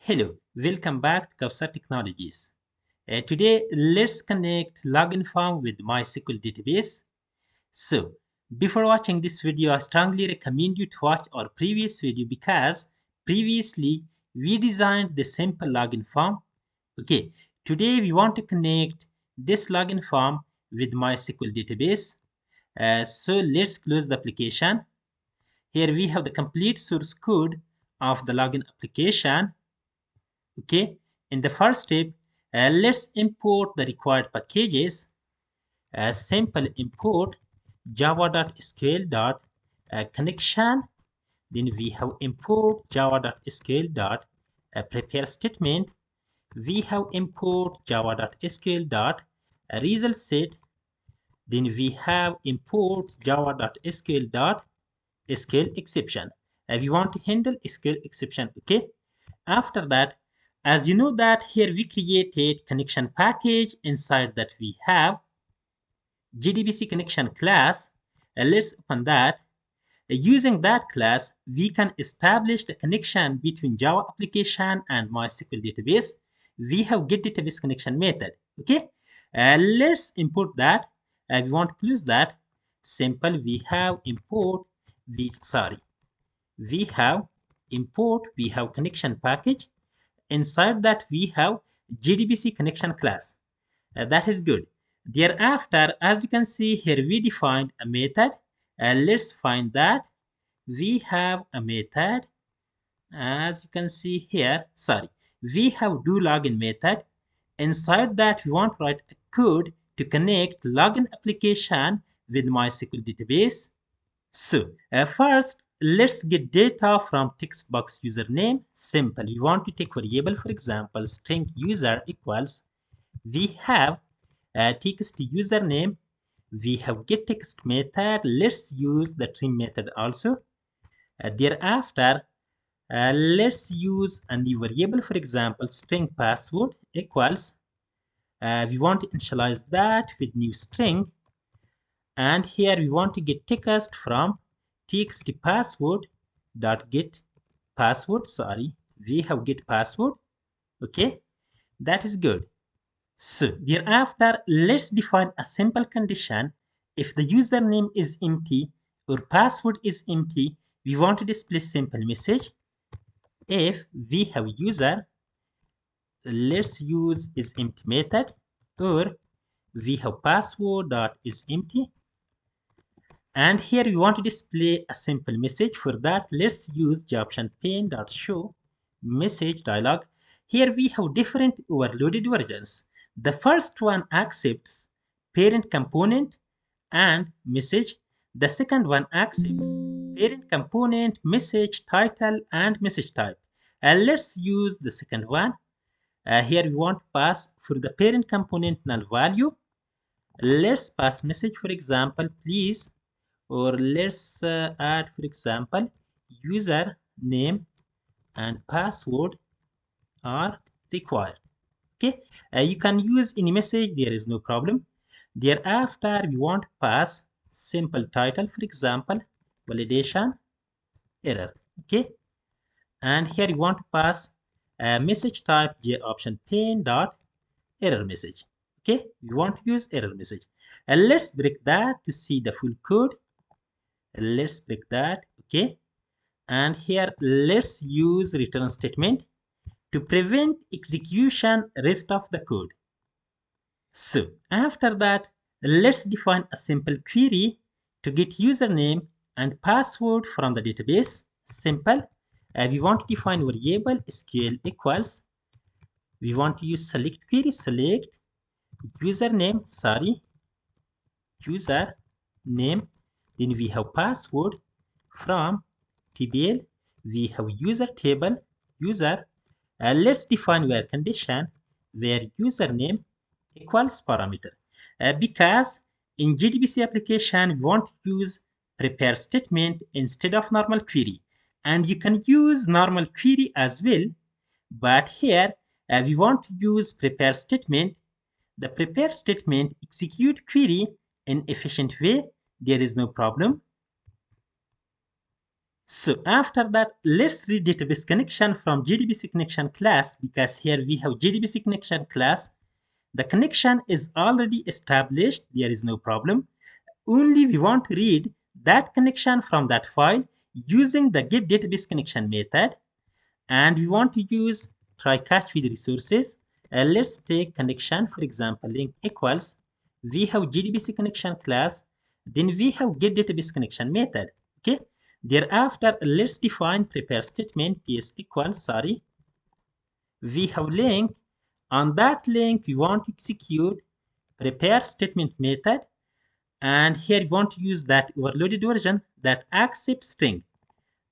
Hello, welcome back to Kavsar Technologies. Today, let's connect login form with MySQL database. So, before watching this video, I strongly recommend you to watch our previous video because previously we designed the simple login form. Okay, today we want to connect this login form with MySQL database. So let's close the application. Here we have the complete source code of the login application. Okay, in the first step, let's import the required packages. Simple import java.sql.connection. Then we have import java.sql.prepare statement. We have import java.sql.result set. Then we have import java.sql.sql exception. We want to handle SQL exception. Okay. After that, as you know that here we created connection package. Inside that we have JDBC connection class. Let's open that. Using that class, we can establish the connection between Java application and MySQL database. We have get database connection method. Okay, let's import that. We want to close that. Simple. We have import. We have import. We have connection package. Inside that we have JDBC connection class. That is good. Thereafter, as you can see here, we defined a method. Let's find that. We have a method. As you can see here, we have do login method. Inside that, we want to write a code to connect login application with MySQL database. So first, let's get data from text box username. Simple. We want to take variable, for example, string user equals. We have text username. We have get text method. Let's use the trim method also. Thereafter, let's use a new variable, for example, string password equals. We want to initialize that with new string. And here we want to get text from txt password dot get password. We have get password. Okay, that is good. So thereafter, let's define a simple condition. If the username is empty or password is empty, we want to display simple message. If we have user, let's use is empty method, or we have password dot is empty. And here we want to display a simple message. For that, let's use the option pane.show message dialog. Here we have different overloaded versions. The first one accepts parent component and message. The second one accepts parent component, message, title, and message type. Let's use the second one. Here we want to pass for the parent component null value. Let's pass message, for example, please, or let's add, for example, user name and password are required. Okay, you can use any message, there is no problem. Thereafter, we want to pass simple title, for example, validation error. Okay, and here you want to pass a message type j option pane dot error message. Okay, we want to use error message, and let's break that to see the full code. Let's break that. Okay, and here let's use return statement to prevent execution rest of the code. So after that, let's define a simple query to get username and password from the database. Simple. We want to define variable SQL equals. We want to use select query, select username, username. Then we have password from tbl. We have user table, user. Let's define where condition where username equals parameter. Because in JDBC application, we want to use prepare statement instead of normal query. And you can use normal query as well. But here, we want to use prepare statement. The prepare statement execute query in efficient way. There is no problem. So after that, let's read database connection from JDBC connection class, because here we have JDBC connection class. The connection is already established. There is no problem. Only we want to read that connection from that file using the get database connection method, and we want to use try catch with resources. Let's take connection, for example, link equals. We have JDBC connection class, then we have get database connection method. Okay. Thereafter, let's define prepare statement is equals, we have link. On that link, we want to execute prepare statement method, and here we want to use that overloaded version that accepts string.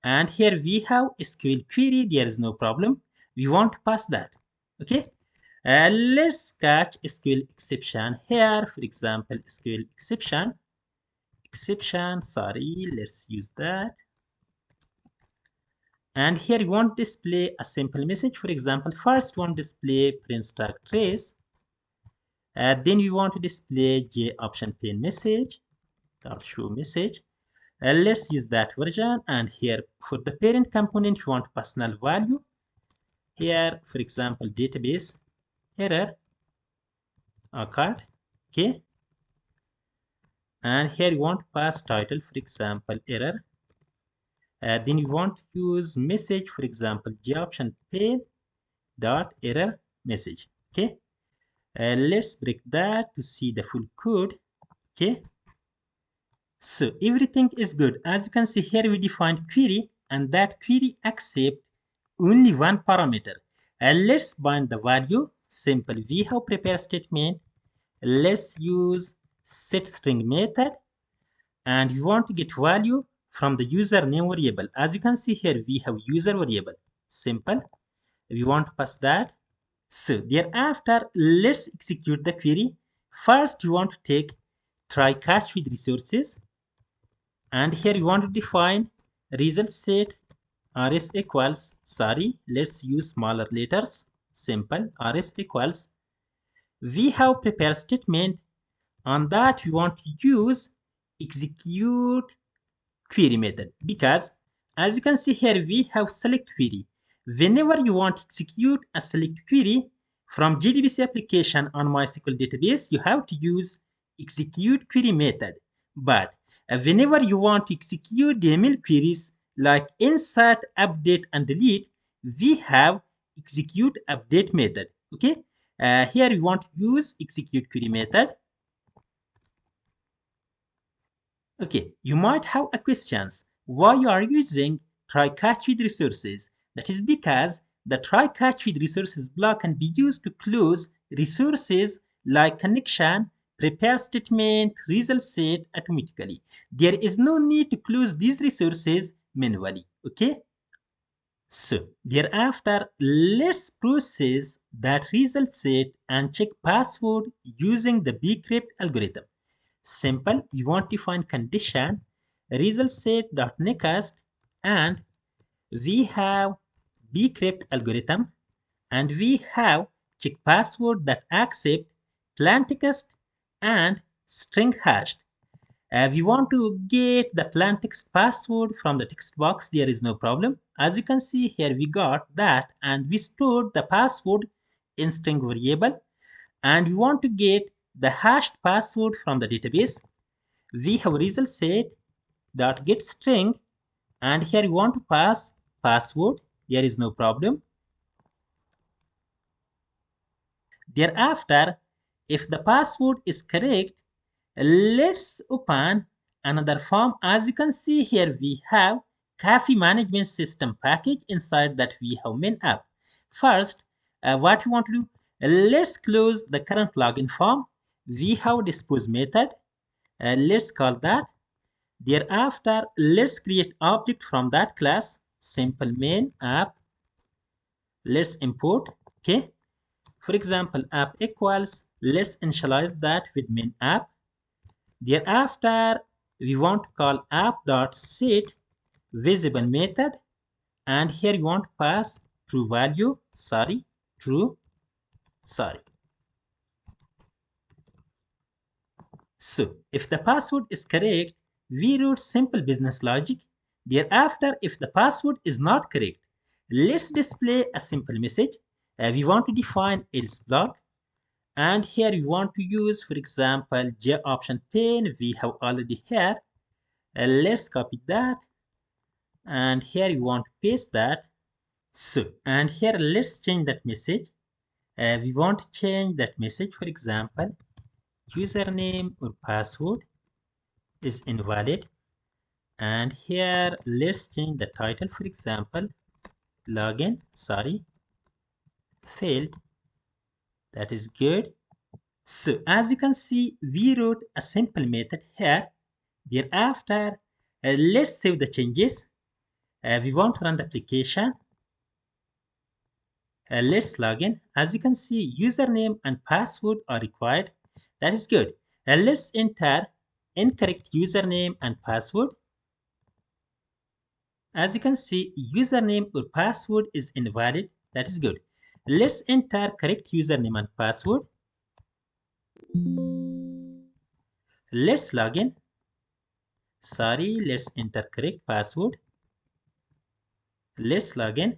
And here we have SQL query. There is no problem. We want to pass that. Okay. Let's catch SQL exception here. For example, SQL exception. Let's use that. And here you want to display a simple message. For example, first one display print stack trace. Then we want to display J option pane message or show message. Let's use that version. And here for the parent component, we want personal value. Here, for example, database error occurred. Okay. And here you want to pass title, for example, error. Then you want to use message, for example, J option pane dot error message. Okay. Let's break that to see the full code. Okay. So everything is good. As you can see here, we defined query, and that query accept only one parameter. And let's bind the value. Simple. We have prepare statement. Let's use set string method, and we want to get value from the username variable. As you can see here, we have user variable. Simple. We want to pass that. So thereafter, let's execute the query. First, you want to take try catch with resources, and here you want to define result set rs equals, let's use smaller letters. Simple. Rs equals, we have prepare statement. On that, we want to use execute query method, because as you can see here, we have select query. Whenever you want to execute a select query from JDBC application on MySQL database, you have to use execute query method. But whenever you want to execute DML queries like insert, update, and delete, we have execute update method. Okay. Here we want to use execute query method. Okay, you might have a questions why you are using try catch with resources. That is because the try catch with resources block can be used to close resources like connection, prepare statement, result set automatically. There is no need to close these resources manually. Okay. So thereafter, let's process that result set and check password using the BCrypt algorithm. Simple. We want to find condition result set dot next, and we have BCrypt algorithm, and we have check password that accept plain text and string hashed. We want to get the plain text password from the text box. There is no problem. As you can see here, we got that, and we stored the password in string variable, and we want to get the hashed password from the database. We have result set dot get string, and here we want to pass password. There is no problem. Thereafter, if the password is correct, let's open another form. As you can see here, we have Cafe management system package. Inside that, we have main app. First, what we want to do, let's close the current login form. We have dispose method. Let's call that. Thereafter, let's create object from that class. Simple main app. Let's import. Okay. For example, app equals, let's initialize that with main app. Thereafter, we want to call app.set visible method, and here you want to pass true value. True. So if the password is correct, we wrote simple business logic Thereafter, if the password is not correct, let's display a simple message. We want to define else block, and here we want to use, for example, j option pane we have already here. Let's copy that, and here we want to paste that. So, and here let's change that message. We want to change that message, for example, username or password is invalid. And here let's change the title, for example, login, failed. That is good. So as you can see, we wrote a simple method here. Thereafter, let's save the changes. We want to run the application. Let's log in. As you can see, username and password are required. That is good. Let's enter incorrect username and password. As you can see, username or password is invalid. That is good. Let's enter correct username and password. Let's log in. Let's enter correct password. Let's log in.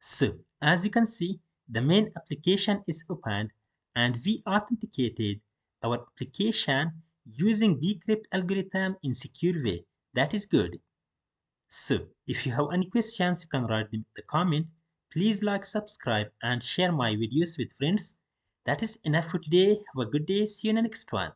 So, as you can see, the main application is opened and we authenticated our application using BCrypt algorithm in secure way. That is good. So, if you have any questions, you can write them in the comment. Please like, subscribe, and share my videos with friends. That is enough for today. Have a good day. See you in the next one.